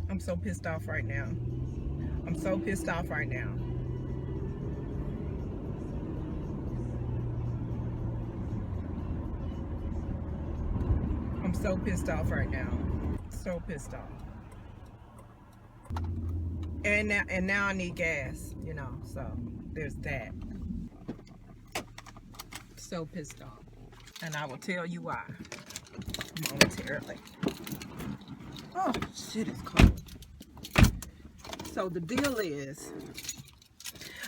I'm so pissed off right now. I'm so pissed off right now. I'm so pissed off right now. So pissed off. And now I need gas, you know, so there's that. So pissed off. And I will tell you why momentarily. Oh, shit is cold. So the deal is,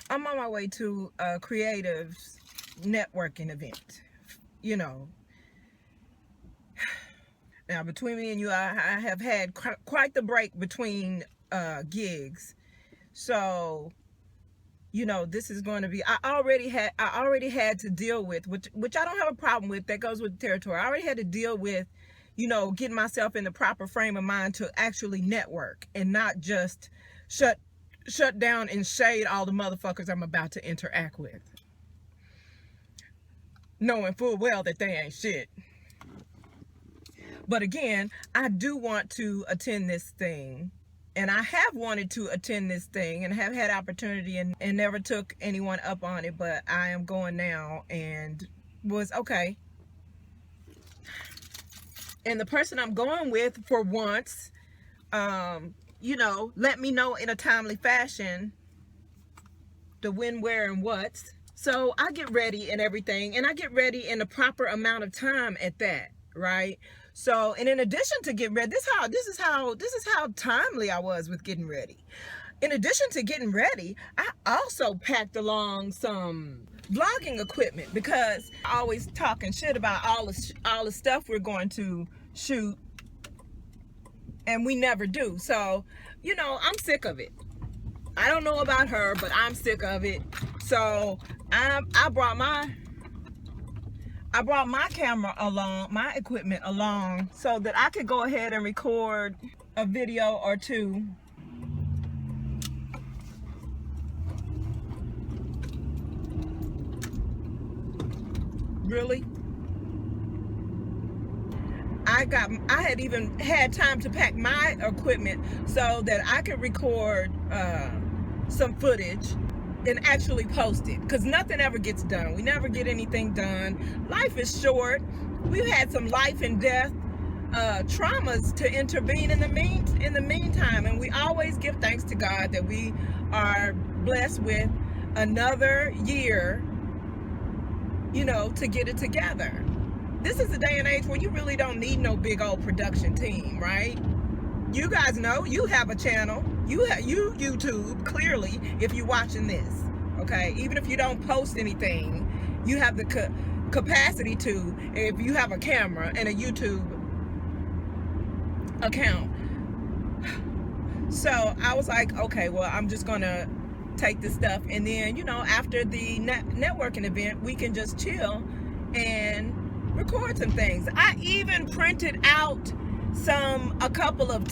I'm on my way to a creative networking event, you know. Now, between me and you, I have had quite the break between gigs. So, you know, this is going to be, I already had to deal with, which I don't have a problem with. That goes with the territory. I already had to deal with, you know, getting myself in the proper frame of mind to actually network and not just shut down and shade all the motherfuckers I'm about to interact with, knowing full well that they ain't shit. But again, I do want to attend this thing, and I have wanted to attend this thing and have had opportunity and never took anyone up on it, but I am going now and was okay. And the person I'm going with for once, you know, let me know in a timely fashion the when, where, and what's. So I get ready and everything, and I get ready in the proper amount of time at that, right? So, and in addition to getting ready, this is how timely I was with getting ready. In addition to getting ready, I also packed along some vlogging equipment, because I always talking shit about all the stuff we're going to shoot, and we never do. So, you know, I'm sick of it. I don't know about her, but I'm sick of it. So I brought my camera along, my equipment along, so that I could go ahead and record a video or two. Really? I had even had time to pack my equipment so that I could record some footage and actually post it, because nothing ever gets done. We never get anything done. Life is short. We've had some life and death traumas to intervene in the meantime, and we always give thanks to God that we are blessed with another year, you know, to get it together. This is a day and age where you really don't need no big old production team, right? You guys know you have a channel. You YouTube, clearly, if you're watching this, okay? Even if you don't post anything, you have the capacity to, if you have a camera and a YouTube account. So I was like, okay, well, I'm just gonna take this stuff, and then, you know, after the networking event, we can just chill and record some things. I even printed out a couple of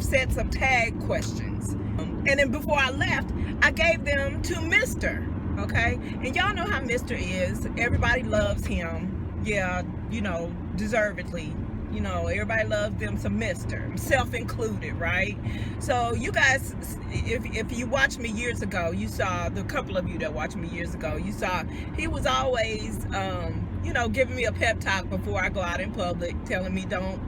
sets of tag questions, and then before I left, I gave them to Mr. Okay, and y'all know how Mr. is. Everybody loves him. Yeah, you know, deservedly. You know, everybody loves them some Mr., self-included, right? So you guys, if you watched me years ago, you saw, the couple of you that watched me years ago, you saw he was always, you know, giving me a pep talk before I go out in public, telling me don't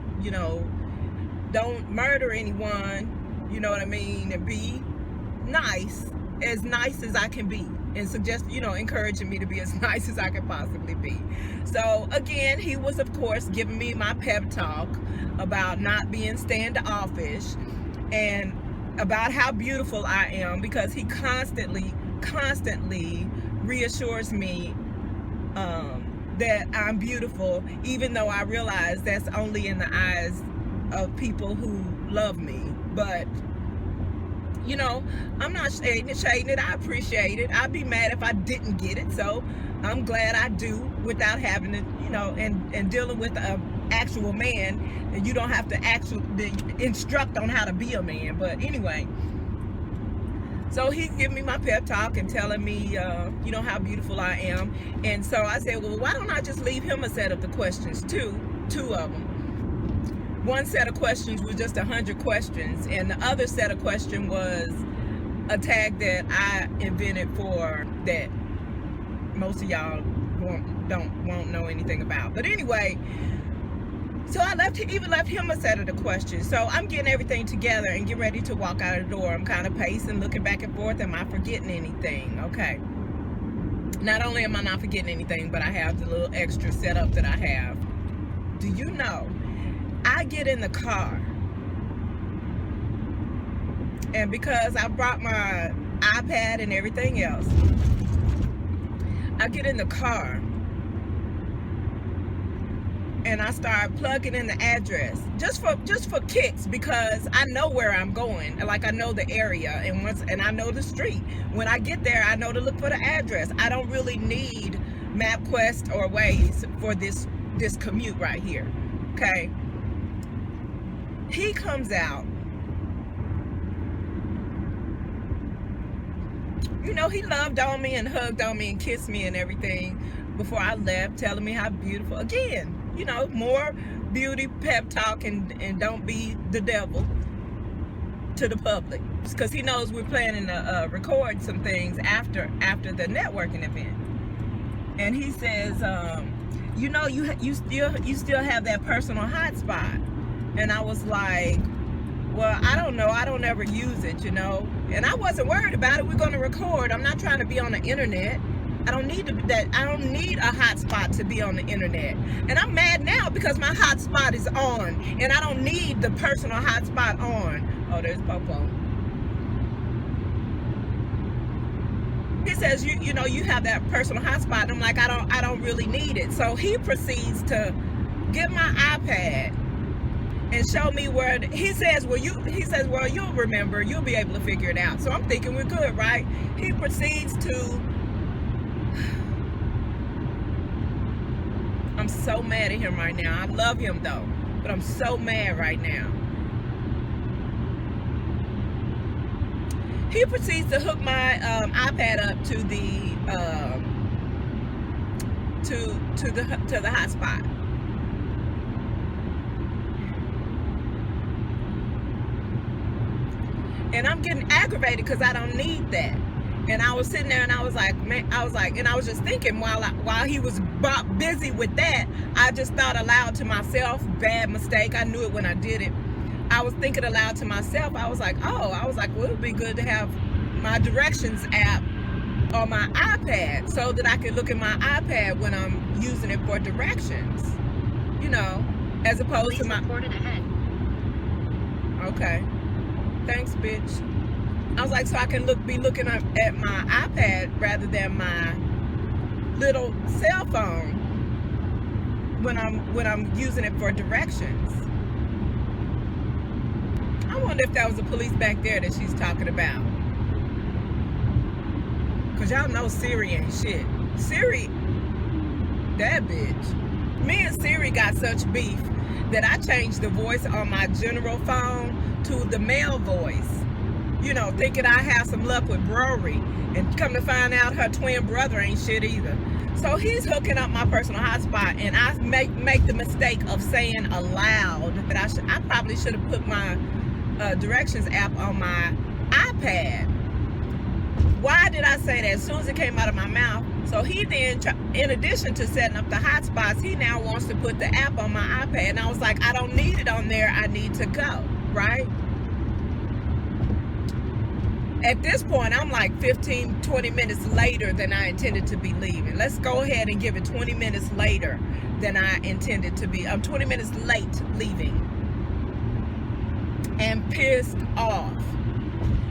murder anyone, you know what I mean, and be nice as I can be, and suggest, you know, encouraging me to be as nice as I can possibly be. So again, he was, of course, giving me my pep talk about not being standoffish and about how beautiful I am, because he constantly reassures me that I'm beautiful, even though I realize that's only in the eyes of people who love me. But you know, I'm not shading it. I appreciate it. I'd be mad if I didn't get it. So I'm glad I do, without having to, you know, and dealing with an actual man, and you don't have to actually instruct on how to be a man. But anyway, so he's giving me my pep talk and telling me, you know, how beautiful I am. And so I said, well, why don't I just leave him a set of the questions, two of them. one set of questions was just 100 questions, and the other set of questions was a tag that I invented for that most of y'all won't know anything about. But anyway, so I even left him a set of the questions. So I'm getting everything together and getting ready to walk out of the door. I'm kind of pacing, looking back and forth. Am I forgetting anything? Okay. Not only am I not forgetting anything, but I have the little extra setup that I have. Do you know, I get in the car, and because I brought my iPad and everything else, I get in the car and I start plugging in the address just for kicks, because I know where I'm going. Like, I know the area, and I know the street. When I get there, I know to look for the address. I don't really need MapQuest or Waze for this commute right here. Okay. He comes out. You know, he loved on me and hugged on me and kissed me and everything before I left, telling me how beautiful. Again, you know, more beauty pep talk, and don't be the devil to the public, because he knows we're planning to record some things after the networking event. And he says, you know, you still have that personal hotspot. And I was like, well, I don't know. I don't ever use it, you know. And I wasn't worried about it. We're going to record. I'm not trying to be on the internet. I don't need I don't need a hotspot to be on the internet. And I'm mad now because my hotspot is on, and I don't need the personal hotspot on. Oh, there's Popo. He says, you know, you have that personal hotspot. And I'm like, I don't really need it. So he proceeds to get my iPad and show me where he says, well, you'll remember, you'll be able to figure it out. So I'm thinking we're good, right? He proceeds to, I'm so mad at him right now. I love him though, but I'm so mad right now. He proceeds to hook my iPad up to the hotspot. And I'm getting aggravated because I don't need that. And I was sitting there and I was like, man, and I was just thinking while he was busy with that, I just thought aloud to myself, bad mistake. I knew it when I did it. I was thinking aloud to myself. I was like, well, it would be good to have my directions app on my iPad so that I can look at my iPad when I'm using it for directions, you know, as opposed to my. Okay. Thanks, bitch. I was like, so I can be looking at my iPad rather than my little cell phone when I'm using it for directions. I wonder if that was the police back there that she's talking about. Cause y'all know Siri ain't shit. Siri, that bitch. Me and Siri got such beef that I changed the voice on my general phone to the male voice, you know, thinking I have some luck with Rory, and come to find out her twin brother ain't shit either. So he's hooking up my personal hotspot, and I make the mistake of saying aloud that I probably should have put my directions app on my iPad. Why did I say that? As soon as it came out of my mouth. So he then, in addition to setting up the hotspots, he now wants to put the app on my iPad. And I was like, I don't need it on there. I need to go, right? At this point, I'm like 15, 20 minutes later than I intended to be leaving. Let's go ahead and give it 20 minutes later than I intended to be. I'm 20 minutes late leaving. And pissed off.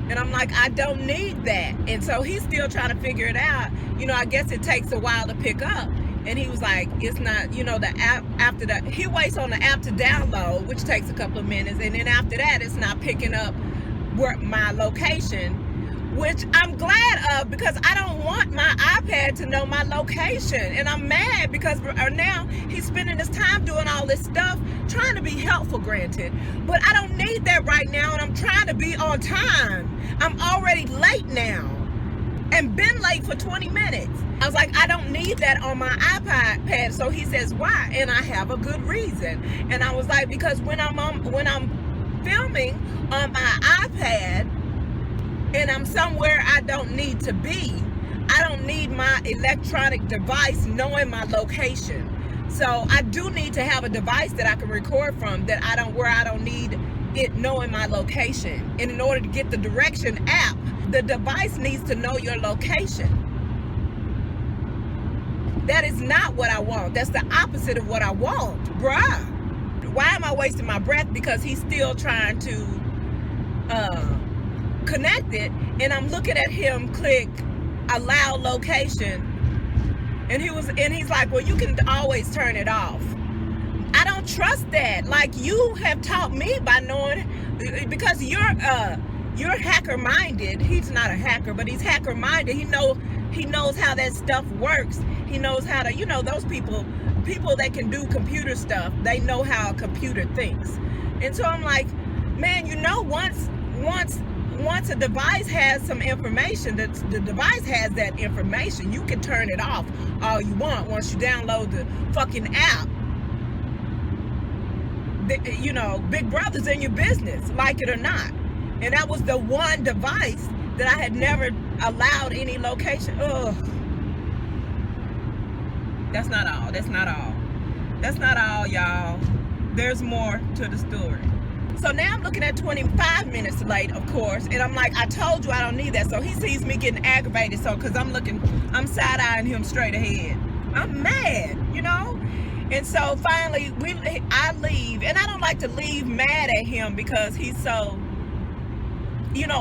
And I'm like, I don't need that. And so he's still trying to figure it out. You know, I guess it takes a while to pick up. And he was like, it's not, you know, the app, after that, he waits on the app to download, which takes a couple of minutes. And then after that, it's not picking up my location, which I'm glad of, because I don't want my iPad to know my location. And I'm mad because now he's spending his time doing all this stuff, trying to be helpful, granted, but I don't need that right now, and I'm trying to be on time. I'm already late now. and been late for 20 minutes. I was like, I don't need that on my iPad. So he says, why? And I have a good reason. And I was like, because when I'm filming on my iPad and I'm somewhere I don't need to be, I don't need my electronic device knowing my location. So I do need to have a device that I can record from where I don't need it knowing my location. And in order to get the direction app, the device needs to know your location. That is not what I want. That's the opposite of what I want, bruh. Why am I wasting my breath? Because he's still trying to connect it, and I'm looking at him click allow location, and he's like, well, you can always turn it off. I don't trust that. Like, you have taught me by knowing, because you're hacker minded. He's not a hacker, but he's hacker minded. He knows how that stuff works. He knows how to, those people that can do computer stuff, they know how a computer thinks. And so I'm like, man, once a device has some information, the device has that information, you can turn it off all you want once you download the fucking app. Big Brother's in your business, like it or not. And that was the one device that I had never allowed any location. Ugh. That's not all. That's not all, y'all. There's more to the story. So now I'm looking at 25 minutes late, of course, and I'm like, I told you I don't need that. So he sees me getting aggravated, because I'm side-eyeing him straight ahead. I'm mad, And so finally, I leave, and I don't like to leave mad at him because he's so,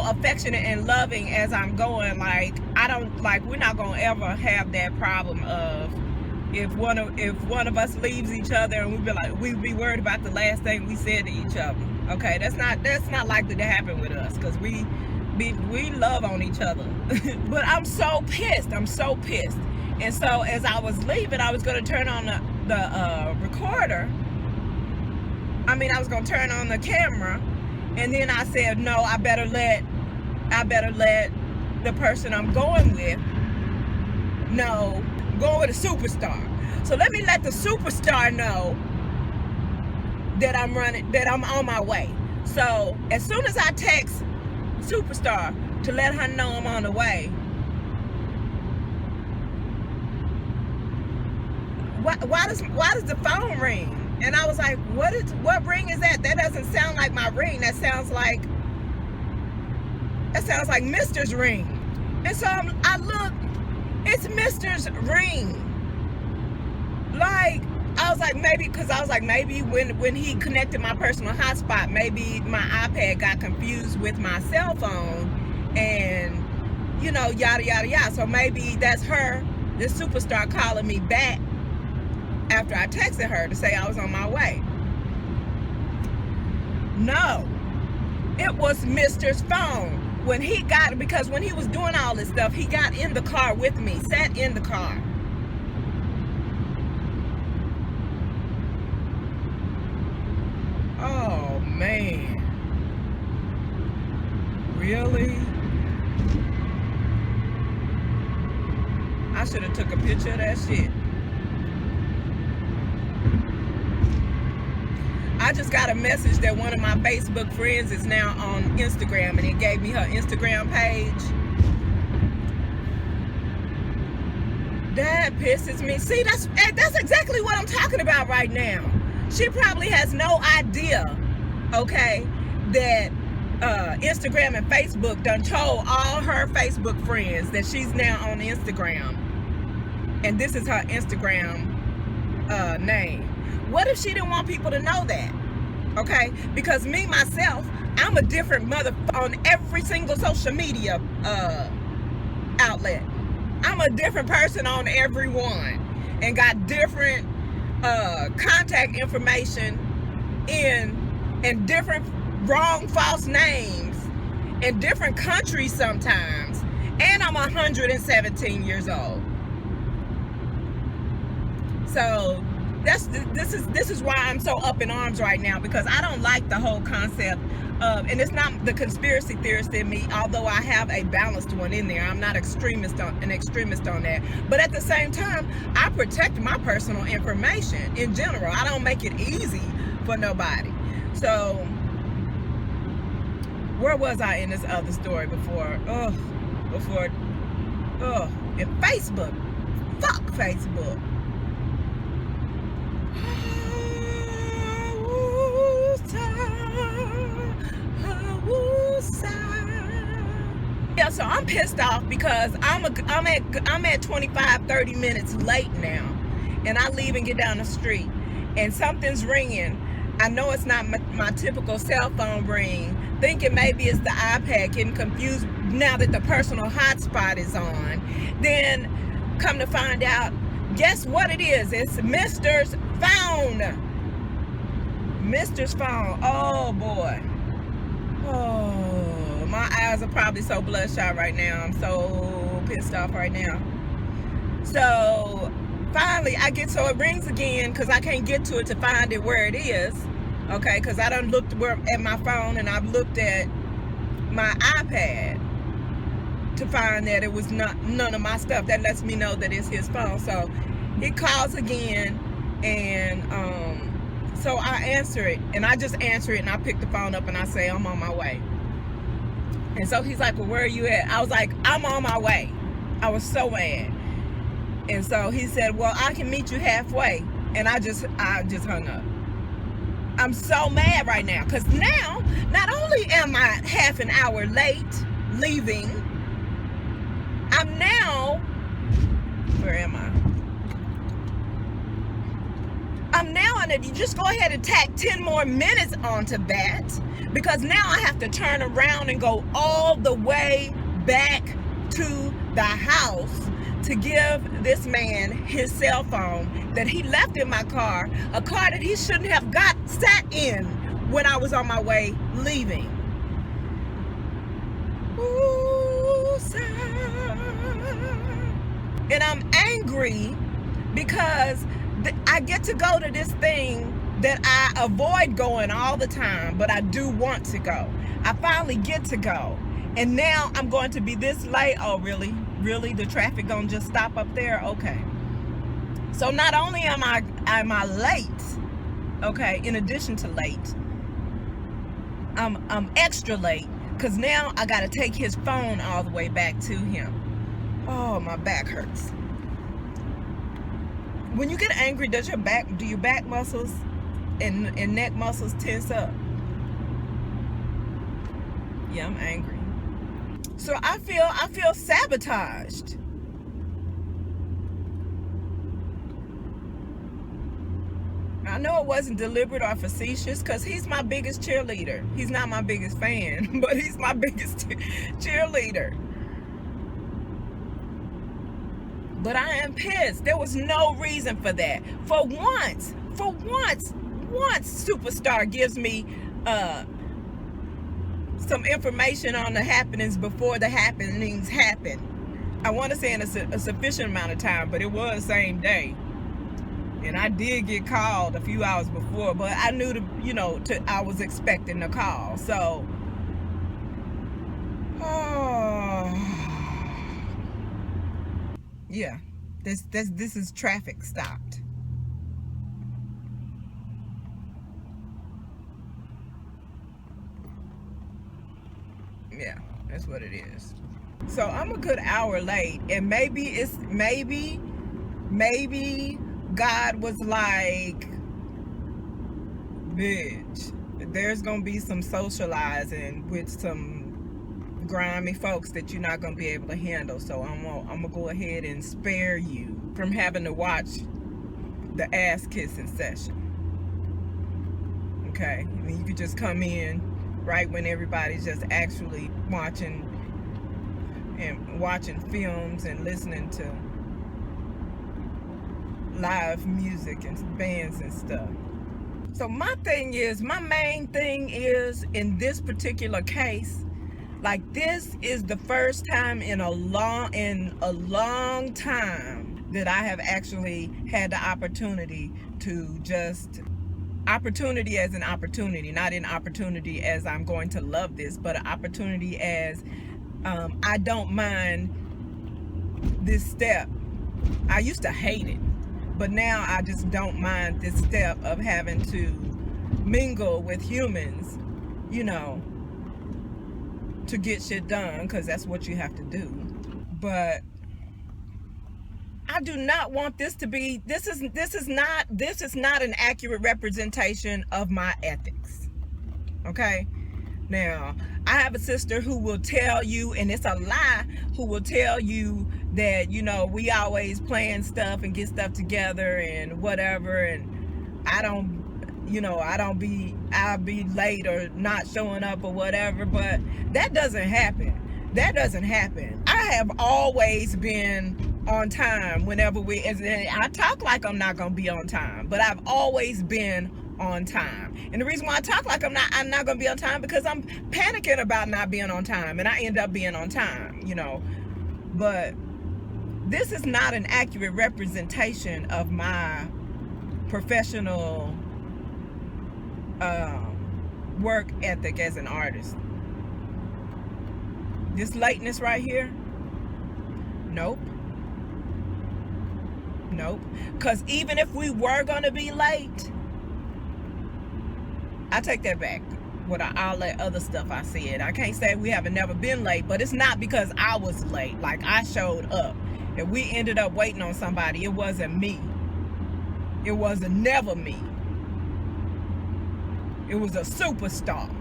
affectionate and loving as I'm going. Like, we're not gonna ever have that problem of if one of us leaves each other and we'd be worried about the last thing we said to each other. Okay, that's not likely to happen with us, because we love on each other. But I'm so pissed. And so as I was leaving, I was going to turn on the recorder. I was going to turn on the camera, and then I said, no, I better let the person I'm going with know. I'm going with a superstar. So let me let the superstar know that I'm on my way. So as soon as I text superstar to let her know I'm on the way, why does the phone ring? And I was like, what ring is that? That doesn't sound like my ring. That sounds like Mr.'s ring. And so I look, it's Mr.'s ring. Like, I was like, maybe when he connected my personal hotspot, maybe my iPad got confused with my cell phone, and yada yada yada. So maybe that's her, this superstar, calling me back after I texted her to say I was on my way. No, it was Mr.'s phone. Because when he was doing all this stuff, he got in the car with me, sat in the car. Oh, man. Really? I should have took a picture of that shit. I just got a message that one of my Facebook friends is now on Instagram, and it gave me her Instagram page. That pisses me. See, that's exactly what I'm talking about right now. She probably has no idea, okay, that Instagram and Facebook done told all her Facebook friends that she's now on Instagram, and this is her Instagram name. What if she didn't want people to know that? Okay, because me myself, I'm a different mother on every single social media outlet. I'm a different person on every one, and got different contact information in different wrong, false names in different countries sometimes, and I'm 117 years old. So this is why I'm so up in arms right now, because I don't like the whole concept And it's not the conspiracy theorist in me, although I have a balanced one in there. I'm not an extremist on that. But at the same time, I protect my personal information in general. I don't make it easy for nobody. So, where was I in this other story before? In Facebook. Fuck Facebook. Yeah, so I'm pissed off because I'm at 25-30 minutes late now, and I leave and get down the street, and something's ringing. I know it's not my typical cell phone ring, thinking maybe it's the iPad, getting confused now that the personal hotspot is on. Then come to find out, guess what it is? It's Mr.'s phone. Mr.'s phone. Oh boy. Oh, my eyes are probably so bloodshot right now. I'm so pissed off right now. So finally I get, so it rings again because I can't get to it to find it where it is. Okay, because I done looked at my phone and I've looked at my iPad to find that it was none of my stuff. That lets me know that it's his phone. So he calls again, and so I answer it, and I just answer it, and I pick the phone up and I say, I'm on my way. And so he's like, well, where are you at? I was like, I'm on my way. I was so mad. And so he said, well, I can meet you halfway. And I just hung up. I'm so mad right now, because now not only am I half an hour late leaving, I'm now, where am I? I'm now on it. You just go ahead and tack 10 more minutes onto that, because now I have to turn around and go all the way back to the house to give this man his cell phone that he left in my car, a car that he shouldn't have sat in when I was on my way leaving. Ooh, and I'm angry because I get to go to this thing that I avoid going all the time, but I do want to go. I finally get to go, and now I'm going to be this late. Oh, really? Really? The traffic gonna just stop up there? Okay. So not only am I late, okay, in addition to late, I'm extra late, because now I gotta take his phone all the way back to him. Oh, my back hurts. When you get angry, do your back muscles and neck muscles tense up? Yeah, I'm angry. So I feel sabotaged. I know it wasn't deliberate or facetious, because he's my biggest cheerleader. He's not my biggest fan, but he's my biggest cheerleader. But I am pissed. There was no reason for that. For once, Superstar gives me some information on the happenings before the happenings happen. I want to say in a sufficient amount of time, but it was same day. And I did get called a few hours before, but I knew I was expecting the call. So, yeah, this is traffic stopped. Yeah, that's what it is. So I'm a good hour late, and maybe God was like, bitch, there's gonna be some socializing with some grimy folks that you're not gonna be able to handle. So I'm gonna go ahead and spare you from having to watch the ass kissing session. Okay, I mean, you could just come in right when everybody's just actually watching films and listening to live music and bands and stuff. So my main thing is, in this particular case, like, this is the first time in a long time that I have actually had the opportunity to just opportunity as an opportunity, not an opportunity as I'm going to love this, but an opportunity as I don't mind this step. I used to hate it, but now I just don't mind this step of having to mingle with humans, you know, to get shit done, because that's what you have to do. But I do not want this to be, this is not an accurate representation of my ethics. Okay? Now, I have a sister who will tell you, and it's a lie, who will tell you that, you know, we always plan stuff and get stuff together and whatever, and I'll be late or not showing up or whatever, but that doesn't happen. That doesn't happen. I have always been on time whenever I talk like I'm not gonna be on time, but I've always been on time. And the reason why I talk like I'm not gonna be on time, because I'm panicking about not being on time, and I end up being on time, you know. But this is not an accurate representation of my professional work ethic as an artist. This lateness right here, nope. Because even if we were gonna be late, I take that back. All that other stuff I said, I can't say we haven't never been late, but it's not because I was late. Like, I showed up. If we ended up waiting on somebody, it wasn't me. It wasn't never me. It was a superstar.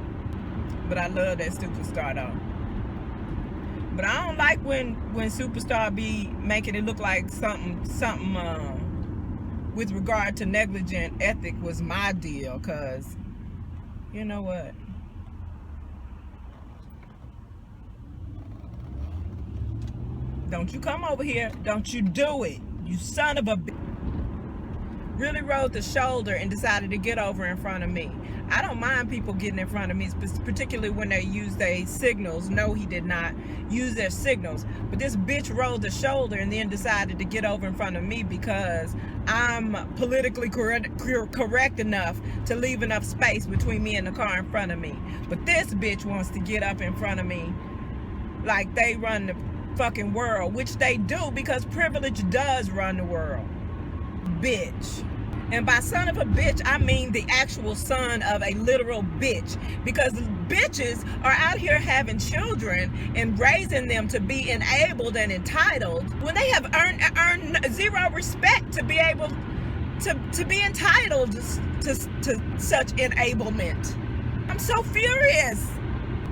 But I love that superstar though. But I don't like when superstar be making it look like something with regard to negligent ethic was my deal, cause you know what? Don't you come over here. Don't you do it. You son of a bitch. Really rode the shoulder and decided to get over in front of me. I don't mind people getting in front of me, particularly when they use their signals. No, he did not use their signals. But this bitch rode the shoulder and then decided to get over in front of me because I'm politically correct enough to leave enough space between me and the car in front of me. But this bitch wants to get up in front of me like they run the fucking world, which they do, because privilege does run the world. Bitch. And by son of a bitch, I mean the actual son of a literal bitch, because bitches are out here having children and raising them to be enabled and entitled when they have earned zero respect to be able to be entitled to such enablement. I'm so furious,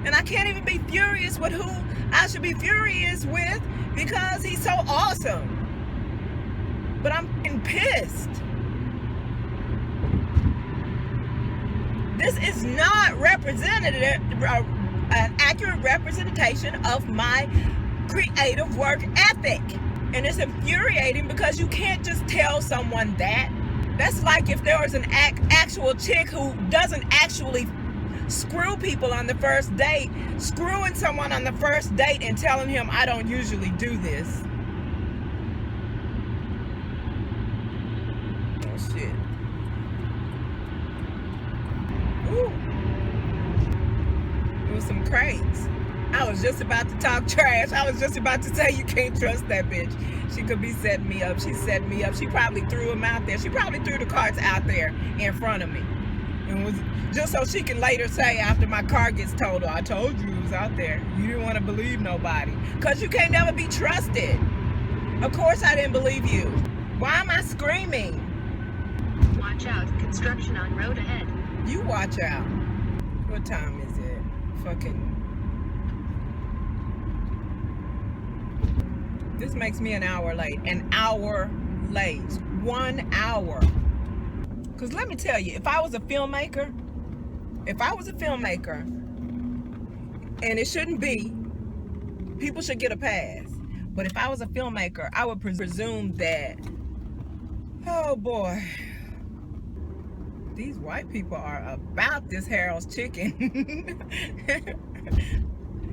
and I can't even be furious with who I should be furious with because he's so awesome. But I'm fucking pissed. This is not an accurate representation of my creative work ethic. And it's infuriating because you can't just tell someone that. That's like if there was an actual chick who doesn't actually screw people on the first date, screwing someone on the first date and telling him, I don't usually do this. Oh shit. Ooh. It was some crates. I was just about to talk trash. I was just about to say you can't trust that bitch. She could be setting me up. She set me up. She probably threw them out there. She probably threw the carts out there in front of me. And was just so she can later say after my car gets totaled, I told you it was out there. You didn't want to believe nobody. Because you can't never be trusted. Of course I didn't believe you. Why am I screaming? Watch out, construction on road ahead. You watch out. What time is it? Fucking. This makes me an hour late. An hour late. 1 hour. Because let me tell you, if I was a filmmaker, and it shouldn't be, people should get a pass. But if I was a filmmaker, I would presume that, oh boy, these white people are about this Harold's chicken.